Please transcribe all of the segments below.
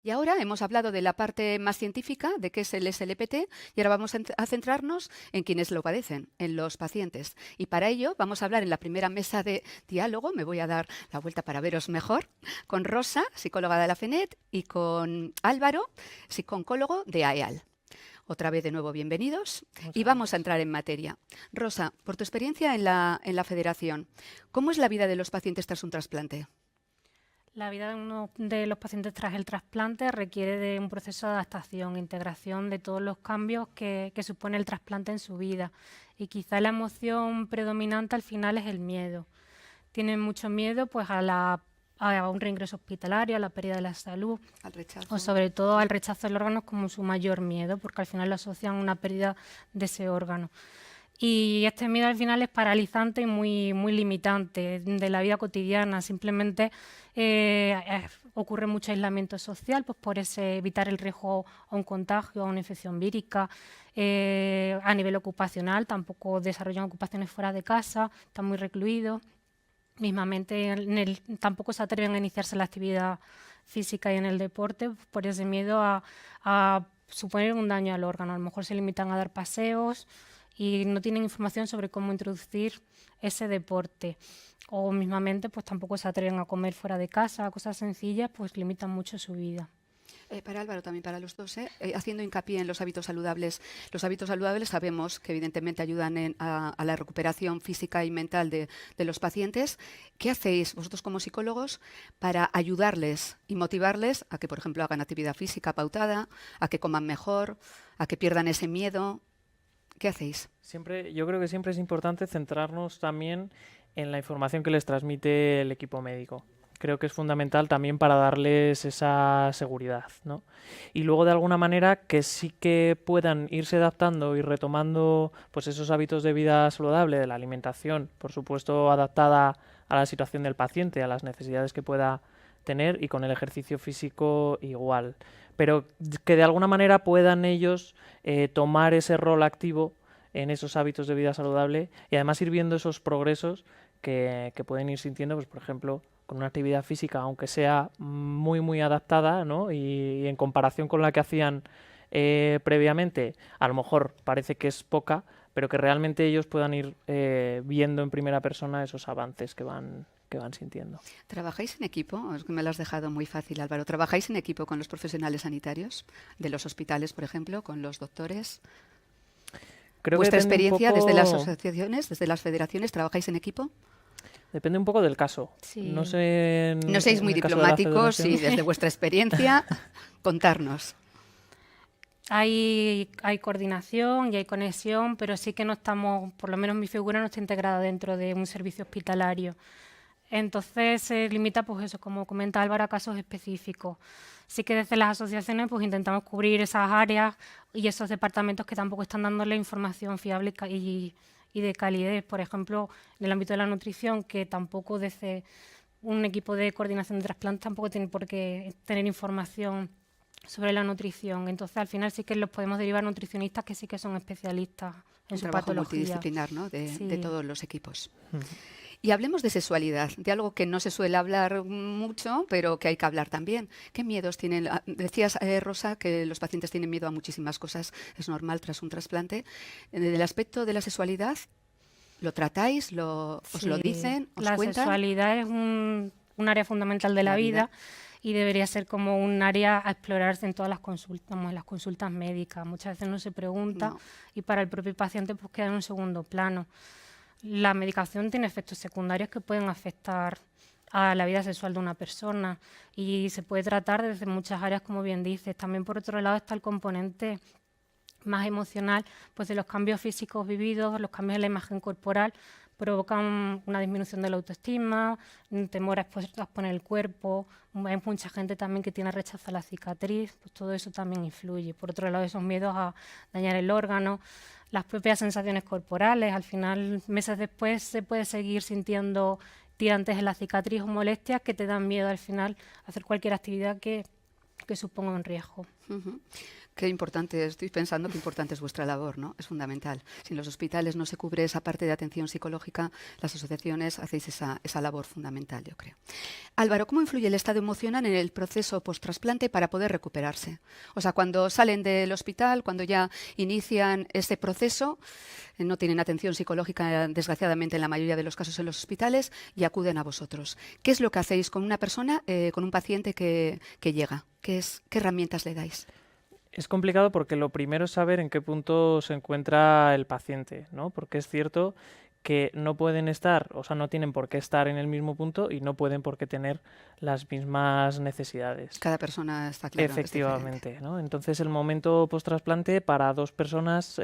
Y ahora hemos hablado de la parte más científica, de qué es el SLPT, y ahora vamos a centrarnos en quienes lo padecen, en los pacientes. Y para ello vamos a hablar en la primera mesa de diálogo, me voy a dar la vuelta para veros mejor, con Rosa, psicóloga de la FENET, y con Álvaro, psicooncólogo de AEAL. Otra vez de nuevo, bienvenidos. Y vamos a entrar en materia. Rosa, por tu experiencia en la federación, ¿cómo es la vida de los pacientes tras un trasplante? La vida de uno de los pacientes tras el trasplante requiere de un proceso de adaptación, integración de todos los cambios que supone el trasplante en su vida. Y quizá la emoción predominante al final es el miedo. Tienen mucho miedo pues, a un reingreso hospitalario, a la pérdida de la salud, Al rechazo. o sobre todo al rechazo del órgano como su mayor miedo, porque al final lo asocian a una pérdida de ese órgano. Y este miedo al final es paralizante y muy limitante de la vida cotidiana. Simplemente ocurre mucho aislamiento social, pues por evitar el riesgo a un contagio, a una infección vírica. A nivel ocupacional tampoco desarrollan ocupaciones fuera de casa, están muy recluidos. Mismamente tampoco se atreven a iniciarse en la actividad física y en el deporte por ese miedo a suponer un daño al órgano. A lo mejor se limitan a dar paseos y no tienen información sobre cómo introducir ese deporte. O mismamente pues tampoco se atreven a comer fuera de casa, cosas sencillas, pues limitan mucho su vida. Para Álvaro, también para los dos, haciendo hincapié en los hábitos saludables. Los hábitos saludables sabemos que evidentemente ayudan a la recuperación física y mental de los pacientes. ¿Qué hacéis vosotros como psicólogos para ayudarles y motivarles a que, por ejemplo, hagan actividad física pautada, a que coman mejor, a que pierdan ese miedo? ¿Qué hacéis? Yo creo que siempre es importante centrarnos también en la información que les transmite el equipo médico. Creo que es fundamental también para darles esa seguridad, ¿no? Y luego, de alguna manera, que sí que puedan irse adaptando y retomando pues esos hábitos de vida saludable, de la alimentación, por supuesto adaptada a la situación del paciente, a las necesidades que pueda tener, y con el ejercicio físico igual. Pero que de alguna manera puedan ellos tomar ese rol activo en esos hábitos de vida saludable y además ir viendo esos progresos que pueden ir sintiendo, pues por ejemplo, con una actividad física, aunque sea muy adaptada, ¿no? Y en comparación con la que hacían previamente, a lo mejor parece que es poca, pero que realmente ellos puedan ir viendo en primera persona esos avances que van sintiendo. ¿Trabajáis en equipo? Es que me lo has dejado muy fácil, Álvaro. ¿Trabajáis en equipo con los profesionales sanitarios de los hospitales, por ejemplo, con los doctores? Creo que ¿Vuestra depende un experiencia desde las poco, asociaciones, desde las federaciones, trabajáis en equipo? depende un poco del caso. Sí. No sé No seáis en muy el caso de la diplomáticos y federación. desde vuestra experiencia, contarnos. Hay coordinación y hay conexión, pero sí que no estamos, por lo menos mi figura no está integrada dentro de un servicio hospitalario. Entonces se limita, pues eso, como comenta Álvaro, a casos específicos. Sí que desde las asociaciones pues intentamos cubrir esas áreas y esos departamentos que tampoco están dándole información fiable y de calidez. Por ejemplo, en el ámbito de la nutrición, que tampoco desde un equipo de coordinación de trasplantes tampoco tiene por qué tener información sobre la nutrición. Entonces, al final sí que los podemos derivar a nutricionistas que sí que son especialistas en Un su trabajo patología. multidisciplinar, ¿no? de Sí. todos los equipos. Y hablemos de sexualidad, de algo que no se suele hablar mucho, pero que hay que hablar también. ¿Qué miedos tienen? Decías, Rosa, que los pacientes tienen miedo a muchísimas cosas. Es normal tras un trasplante. En el aspecto de la sexualidad, ¿lo tratáis? ¿Os lo Sí, dicen? ¿Os la cuentan? sexualidad es un área fundamental de la vida y debería ser como un área a explorarse en todas las consultas, en las consultas médicas. Muchas veces no se pregunta No. y para el propio paciente pues queda en un segundo plano. La medicación tiene efectos secundarios que pueden afectar a la vida sexual de una persona y se puede tratar desde muchas áreas, como bien dices. También, por otro lado, está el componente más emocional, pues de los cambios físicos vividos, los cambios en la imagen corporal provocan una disminución de la autoestima, un temor a exponer el cuerpo. Hay mucha gente también que tiene rechazo a la cicatriz, pues todo eso también influye. Por otro lado, esos miedos a dañar el órgano, las propias sensaciones corporales. Al final, meses después, se puede seguir sintiendo tirantes en la cicatriz o molestias que te dan miedo al final a hacer cualquier actividad que suponga un riesgo. Ujú. Qué importante, estoy pensando qué importante es vuestra labor, ¿no? Es fundamental. Si en los hospitales no se cubre esa parte de atención psicológica, las asociaciones hacéis esa labor fundamental, yo creo. Álvaro, ¿cómo influye el estado emocional en el proceso post-trasplante para poder recuperarse? O sea, cuando salen del hospital, cuando ya inician ese proceso, no tienen atención psicológica, desgraciadamente, en la mayoría de los casos en los hospitales y acuden a vosotros. ¿Qué es lo que hacéis con una persona, con un paciente que llega? ¿Qué herramientas le dais? Es complicado porque lo primero es saber en qué punto se encuentra el paciente, ¿no? Porque es cierto que no pueden estar, o sea, no tienen por qué estar en el mismo punto y no pueden por qué tener las mismas necesidades. Cada persona está claro, es diferente. Efectivamente, ¿no? Entonces el momento post-trasplante para dos personas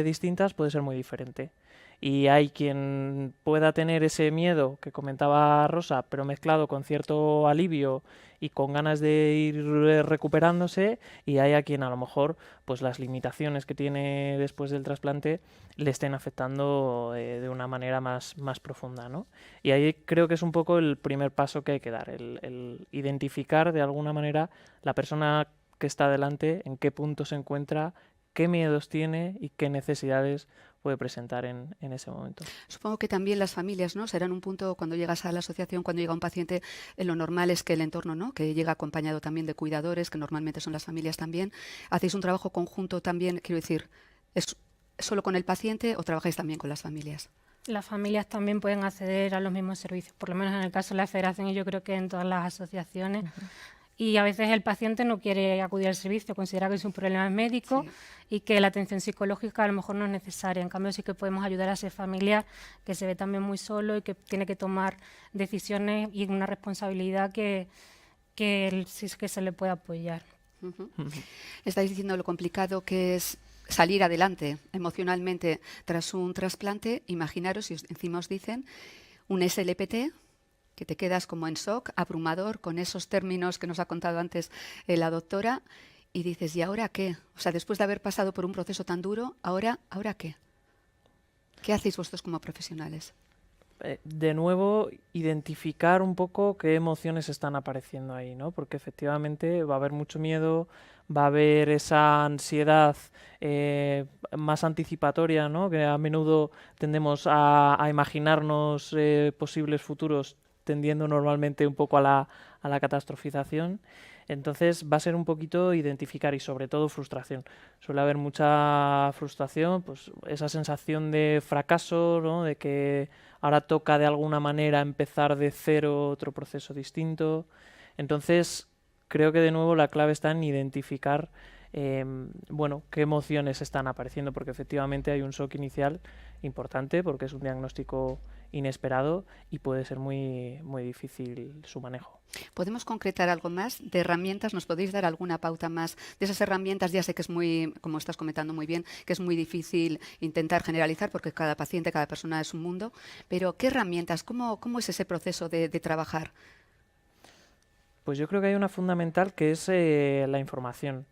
distintas puede ser muy diferente. Y hay quien pueda tener ese miedo que comentaba Rosa, pero mezclado con cierto alivio y con ganas de ir recuperándose, y hay a quien a lo mejor pues las limitaciones que tiene después del trasplante le estén afectando de una manera más profunda, ¿no? Y ahí creo que es un poco el primer paso que hay que dar, el identificar de alguna manera la persona que está delante, en qué punto se encuentra, qué miedos tiene y qué necesidades puede presentar en ese momento. Supongo que también las familias, ¿no? Serán un punto cuando llegas a la asociación, cuando llega un paciente, lo normal es que el entorno, ¿no? Que llega acompañado también de cuidadores, que normalmente son las familias también. ¿Hacéis un trabajo conjunto también? Quiero decir, ¿es solo con el paciente o trabajáis también con las familias? Las familias también pueden acceder a los mismos servicios, por lo menos en el caso de la Federación y yo creo que en todas las asociaciones. Y a veces el paciente no quiere acudir al servicio, considera que es un problema médico y que la atención psicológica a lo mejor no es necesaria. En cambio, sí que podemos ayudar a ese familiar que se ve también muy solo y que tiene que tomar decisiones y una responsabilidad que sí que se le puede apoyar. Estáis diciendo lo complicado que es salir adelante emocionalmente tras un trasplante. Imaginaros, si encima os dicen un SLPT, que te quedas como en shock, abrumador, con esos términos que nos ha contado antes la doctora, y dices, ¿y ahora qué? O sea, después de haber pasado por un proceso tan duro, ¿ahora qué? ¿Qué hacéis vosotros como profesionales? De nuevo, identificar un poco qué emociones están apareciendo ahí, ¿no? Porque efectivamente va a haber mucho miedo, va a haber esa ansiedad más anticipatoria, ¿no? Que a menudo tendemos a imaginarnos posibles futuros tendiendo normalmente un poco a la catastrofización. Entonces va a ser un poquito identificar y sobre todo frustración. Suele haber mucha frustración, pues esa sensación de fracaso, ¿no? De que ahora toca de alguna manera empezar de cero otro proceso distinto. Entonces creo que de nuevo la clave está en identificar bueno, qué emociones están apareciendo, porque efectivamente hay un shock inicial importante porque es un diagnóstico inesperado y puede ser muy difícil su manejo. ¿Podemos concretar algo más de herramientas? ¿Nos podéis dar alguna pauta más de esas herramientas? Ya sé que es muy, como estás comentando muy bien, que es muy difícil intentar generalizar porque cada paciente, cada persona es un mundo, pero ¿qué herramientas? ¿Cómo es ese proceso de trabajar? Pues yo creo que hay una fundamental que es la información.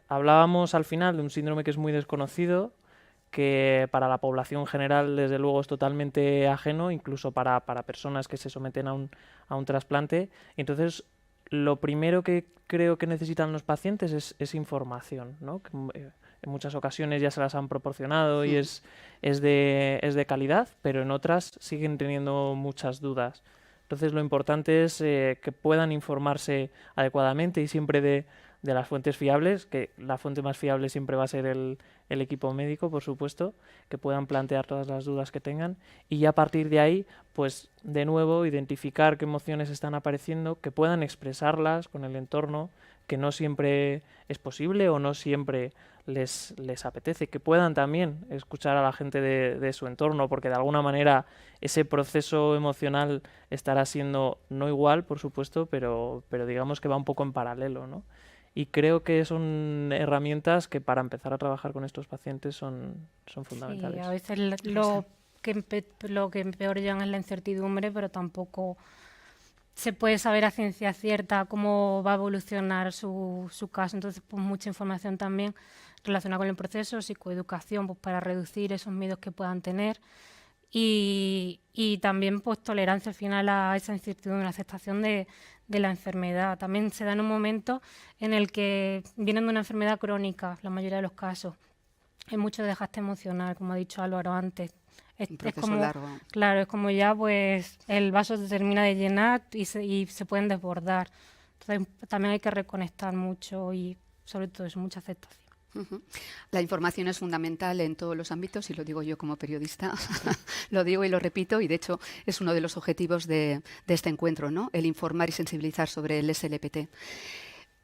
Hablábamos al final de un síndrome que es muy desconocido, que para la población general desde luego es totalmente ajeno, incluso para personas que se someten a un trasplante. Entonces, lo primero que creo que necesitan los pacientes es información, ¿no? Que, en muchas ocasiones ya se las han proporcionado y es de calidad, pero en otras siguen teniendo muchas dudas. Entonces, lo importante es que puedan informarse adecuadamente y siempre de las fuentes fiables, que la fuente más fiable siempre va a ser el equipo médico, por supuesto, que puedan plantear todas las dudas que tengan y ya a partir de ahí, pues de nuevo, identificar qué emociones están apareciendo, que puedan expresarlas con el entorno, que no siempre es posible o no siempre les apetece, que puedan también escuchar a la gente de su entorno, porque de alguna manera ese proceso emocional estará siendo no igual, por supuesto, pero digamos que va un poco en paralelo, ¿no? Y creo que son herramientas que para empezar a trabajar con estos pacientes son fundamentales. Sí, a veces lo que peor llegan es la incertidumbre, pero tampoco se puede saber a ciencia cierta cómo va a evolucionar su caso. Entonces, pues mucha información también relacionada con el proceso, psicoeducación, pues para reducir esos miedos que puedan tener y también pues tolerancia al final a esa incertidumbre, la aceptación de la enfermedad. También se da en un momento en el que vienen de una enfermedad crónica, la mayoría de los casos. Hay mucho desgaste emocional, como ha dicho Álvaro antes. Un Es proceso como, largo. claro, es como ya pues el vaso se termina de llenar y se pueden desbordar. Entonces también hay que reconectar mucho y sobre todo eso, mucha aceptación. Ujú. La información es fundamental en todos los ámbitos y lo digo yo como periodista, lo digo y lo repito y de hecho es uno de los objetivos de este encuentro, ¿no? El informar y sensibilizar sobre el SLPT.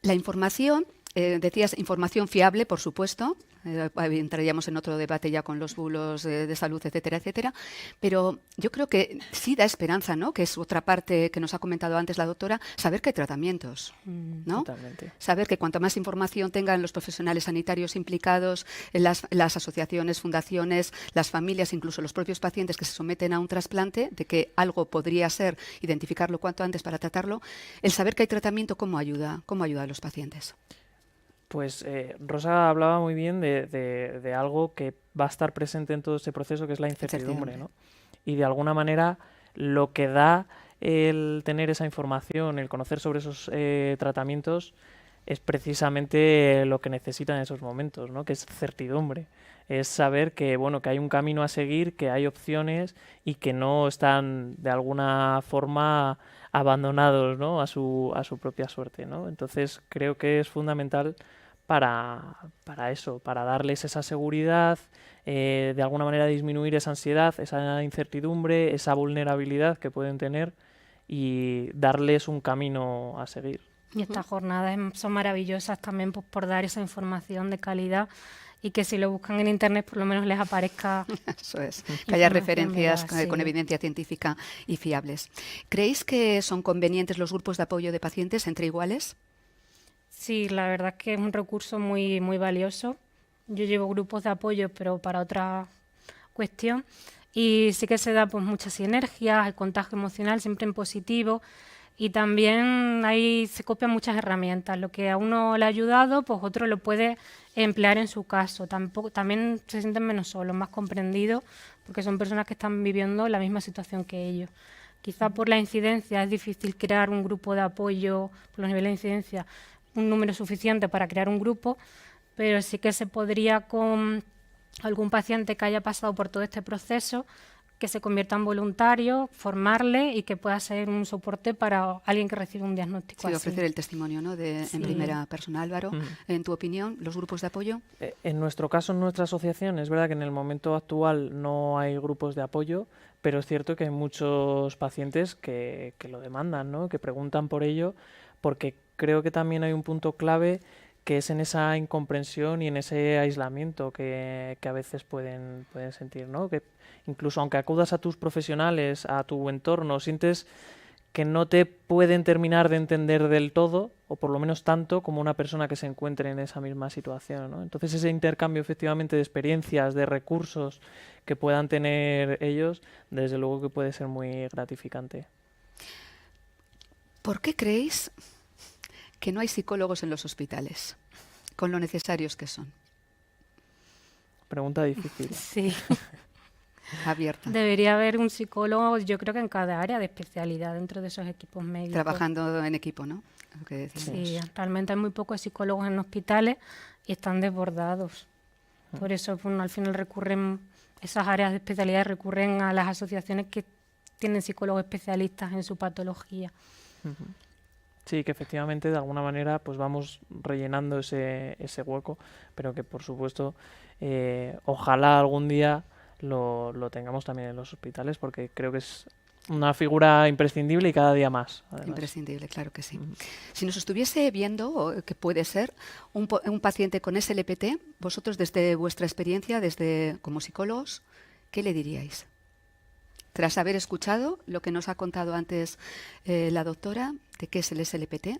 La información, decías, información fiable, por supuesto, entraríamos en otro debate ya con los bulos de salud, etcétera, etcétera, pero yo creo que sí da esperanza, ¿no? Que es otra parte que nos ha comentado antes la doctora, saber que hay tratamientos, ¿no? Totalmente. Saber que cuanto más información tengan los profesionales sanitarios implicados, las asociaciones, fundaciones, las familias, incluso los propios pacientes que se someten a un trasplante, de que algo podría ser, identificarlo cuanto antes para tratarlo, el saber que hay tratamiento, ¿cómo ayuda a los pacientes? Pues Rosa hablaba muy bien de algo que va a estar presente en todo este proceso, que es la incertidumbre, ¿no? Y de alguna manera lo que da el tener esa información, el conocer sobre esos tratamientos, es precisamente lo que necesitan en esos momentos, ¿no? Que es certidumbre. Es saber que, bueno, que hay un camino a seguir, que hay opciones y que no están de alguna forma abandonados, ¿no? a su propia suerte, ¿no? Entonces creo que es fundamental para eso, para darles esa seguridad, de alguna manera disminuir esa ansiedad, esa incertidumbre, esa vulnerabilidad que pueden tener y darles un camino a seguir. Y estas jornadas son maravillosas también pues, por dar esa información de calidad y que si lo buscan en internet por lo menos les aparezca. Eso es, que haya información referencias veraz, con sí. evidencia científica y fiables. ¿Creéis que son convenientes los grupos de apoyo de pacientes entre iguales? Sí, la verdad es que es un recurso muy, muy valioso. Yo llevo grupos de apoyo, pero para otra cuestión. Y sí que se da pues muchas sinergias, el contagio emocional siempre en positivo. Y también ahí se copian muchas herramientas. Lo que a uno le ha ayudado, pues otro lo puede emplear en su caso. También se sienten menos solos, más comprendidos, porque son personas que están viviendo la misma situación que ellos. Quizá por la incidencia es difícil crear un grupo de apoyo, por los niveles de incidencia, un número suficiente para crear un grupo, pero sí que se podría con algún paciente que haya pasado por todo este proceso, que se convierta en voluntario, formarle y que pueda ser un soporte para alguien que recibe un diagnóstico Sí, así. ofrecer el testimonio, ¿no? En primera persona. Álvaro, en tu opinión, ¿los grupos de apoyo? En nuestro caso, en nuestra asociación, es verdad que en el momento actual no hay grupos de apoyo, pero es cierto que hay muchos pacientes que lo demandan, ¿no? Que preguntan por ello, porque creo que también hay un punto clave que es en esa incomprensión y en ese aislamiento que a veces pueden sentir, ¿no? Que incluso aunque acudas a tus profesionales, a tu entorno, sientes que no te pueden terminar de entender del todo, o por lo menos tanto, como una persona que se encuentre en esa misma situación, ¿no? Entonces ese intercambio efectivamente de experiencias, de recursos que puedan tener ellos, desde luego que puede ser muy gratificante. ¿Por qué creéis que no hay psicólogos en los hospitales, con lo necesarios que son? Pregunta difícil. Sí. Abierta. Debería haber un psicólogo, yo creo que en cada área de especialidad dentro de esos equipos médicos. Trabajando en equipo, ¿no? Lo que decíamos. Sí, realmente hay muy pocos psicólogos en hospitales y están desbordados. Por eso, bueno, al final esas áreas de especialidad recurren a las asociaciones que tienen psicólogos especialistas en su patología. Sí, que efectivamente de alguna manera pues vamos rellenando ese hueco, pero que por supuesto ojalá algún día lo tengamos también en los hospitales, porque creo que es una figura imprescindible y cada día más. Además. Imprescindible, claro que sí. Si nos estuviese viendo, que puede ser, un paciente con SLPT, vosotros desde vuestra experiencia, como psicólogos, ¿qué le diríais? Tras haber escuchado lo que nos ha contado antes la doctora de qué es el SLPT.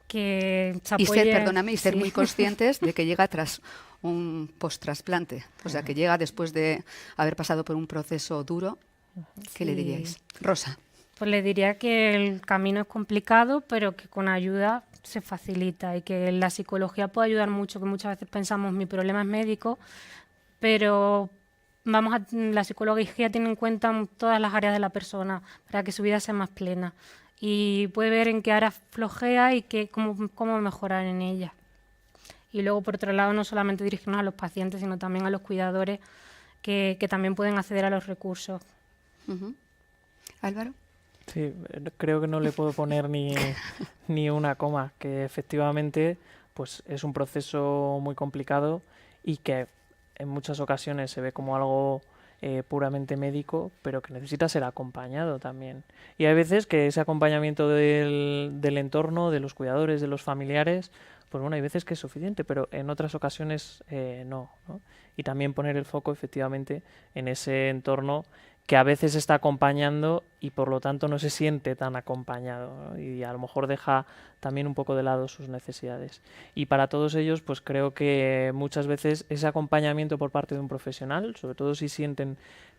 Que se apoye, ser muy conscientes de que llega tras un post-trasplante, o sea, que llega después de haber pasado por un proceso duro. ¿Qué le diríais? Rosa. Pues le diría que el camino es complicado, pero que con ayuda se facilita y que la psicología puede ayudar mucho, que muchas veces pensamos mi problema es médico, pero la psicología tiene en cuenta todas las áreas de la persona para que su vida sea más plena y puede ver en qué áreas flojea y cómo mejorar en ellas. Y luego, por otro lado, no solamente dirigirnos a los pacientes, sino también a los cuidadores que también pueden acceder a los recursos. Álvaro. Sí, creo que no le puedo poner ni una coma, que efectivamente pues es un proceso muy complicado y que en muchas ocasiones se ve como algo puramente médico, pero que necesita ser acompañado también. Y hay veces que ese acompañamiento del entorno, de los cuidadores, de los familiares, pues bueno, hay veces que es suficiente, pero en otras ocasiones no, ¿no? Y también poner el foco efectivamente en ese entorno que a veces está acompañando y por lo tanto no se siente tan acompañado, ¿no? Y a lo mejor deja también un poco de lado sus necesidades. Y para todos ellos, pues creo que muchas veces ese acompañamiento por parte de un profesional, sobre todo si sienten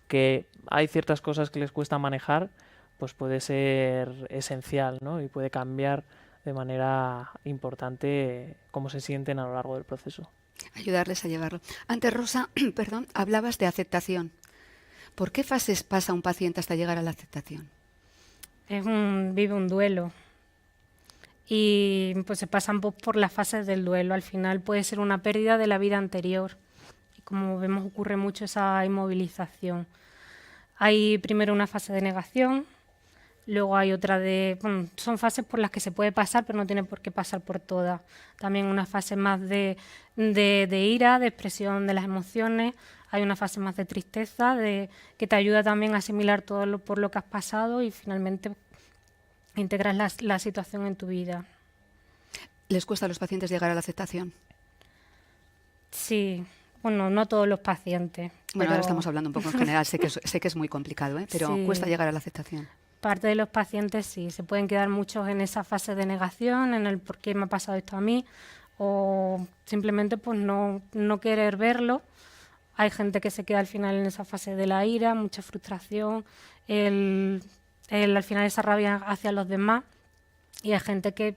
que hay ciertas cosas que les cuesta manejar, pues puede ser esencial, ¿no? Y puede cambiar de manera importante cómo se sienten a lo largo del proceso. Ayudarles a llevarlo. Antes, Rosa, perdón, hablabas de aceptación. ¿Por qué fases pasa un paciente hasta llegar a la aceptación? Vive un duelo y pues se pasan por las fases del duelo. Al final puede ser una pérdida de la vida anterior y como vemos ocurre mucho esa inmovilización. Hay primero una fase de negación, luego hay otra son fases por las que se puede pasar, pero no tiene por qué pasar por todas. También una fase más de ira, de expresión de las emociones. Hay una fase más de tristeza, que te ayuda también a asimilar todo por lo que has pasado y finalmente integras la situación en tu vida. ¿Les cuesta a los pacientes llegar a la aceptación? Sí, bueno, no todos los pacientes. Bueno, ahora estamos hablando un poco en general, sé que es muy complicado, pero sí, cuesta llegar a la aceptación. Parte de los pacientes sí, se pueden quedar muchos en esa fase de negación, en el por qué me ha pasado esto a mí, o simplemente pues no querer verlo. Hay gente que se queda al final en esa fase de la ira, mucha frustración, al final esa rabia hacia los demás, y hay gente que,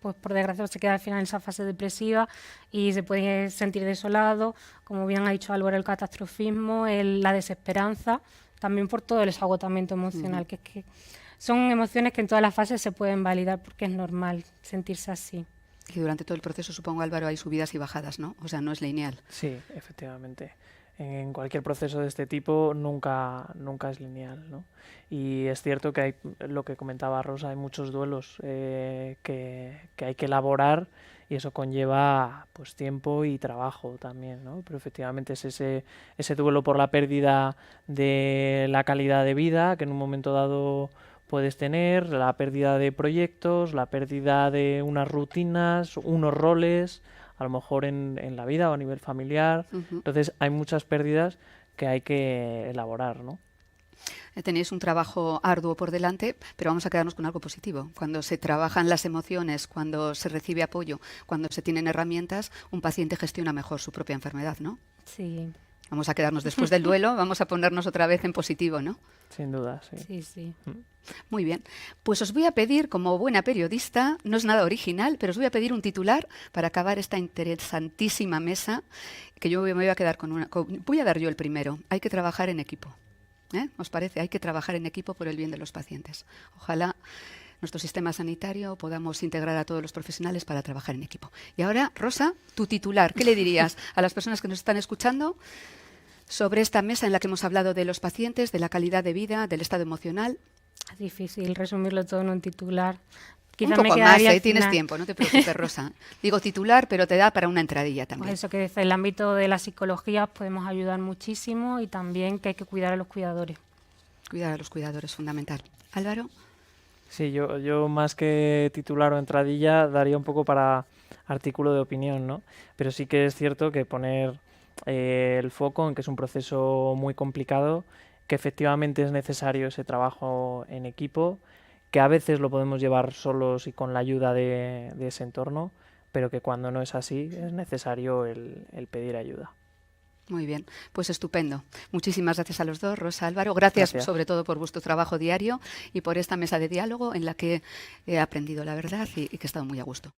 pues por desgracia, se queda al final en esa fase depresiva y se puede sentir desolado, como bien ha dicho Álvaro, el catastrofismo, la desesperanza, también por todo el agotamiento emocional, que es que son emociones que en todas las fases se pueden validar porque es normal sentirse así. Y durante todo el proceso, supongo, Álvaro, hay subidas y bajadas, ¿no? O sea, no es lineal. Sí, efectivamente. En cualquier proceso de este tipo nunca es lineal, ¿no? Y es cierto que hay, lo que comentaba Rosa, hay muchos duelos que hay que elaborar y eso conlleva pues tiempo y trabajo también, ¿no? Pero efectivamente es ese duelo por la pérdida de la calidad de vida que en un momento dado puedes tener, la pérdida de proyectos, la pérdida de unas rutinas, unos roles, a lo mejor en la vida o a nivel familiar. Entonces hay muchas pérdidas que hay que elaborar, ¿no? Tenéis un trabajo arduo por delante, pero vamos a quedarnos con algo positivo. Cuando se trabajan las emociones, cuando se recibe apoyo, cuando se tienen herramientas, un paciente gestiona mejor su propia enfermedad, ¿no? Sí. Vamos a quedarnos después del duelo, vamos a ponernos otra vez en positivo, ¿no? Sin duda, sí. Sí, sí. Muy bien. Pues os voy a pedir, como buena periodista, no es nada original, pero os voy a pedir un titular para acabar esta interesantísima mesa, que yo me voy a quedar voy a dar yo el primero. Hay que trabajar en equipo. ¿Os parece? Hay que trabajar en equipo por el bien de los pacientes. Ojalá nuestro sistema sanitario podamos integrar a todos los profesionales para trabajar en equipo. Y ahora, Rosa, tu titular, ¿qué le dirías a las personas que nos están escuchando sobre esta mesa en la que hemos hablado de los pacientes, de la calidad de vida, del estado emocional? Es difícil resumirlo todo en un titular. Quizá un poco más, tienes tiempo, no te preocupes, Rosa. Digo titular, pero te da para una entradilla también. Pues eso, que desde el ámbito de la psicología podemos ayudar muchísimo y también que hay que cuidar a los cuidadores. Cuidar a los cuidadores, fundamental. Álvaro. Sí, yo más que titular o entradilla daría un poco para artículo de opinión, ¿no? Pero sí que es cierto que poner el foco en que es un proceso muy complicado, que efectivamente es necesario ese trabajo en equipo, que a veces lo podemos llevar solos y con la ayuda de ese entorno, pero que cuando no es así es necesario el pedir ayuda. Muy bien, pues estupendo. Muchísimas gracias a los dos, Rosa, Álvaro. Gracias sobre todo por vuestro trabajo diario y por esta mesa de diálogo en la que he aprendido la verdad y que he estado muy a gusto.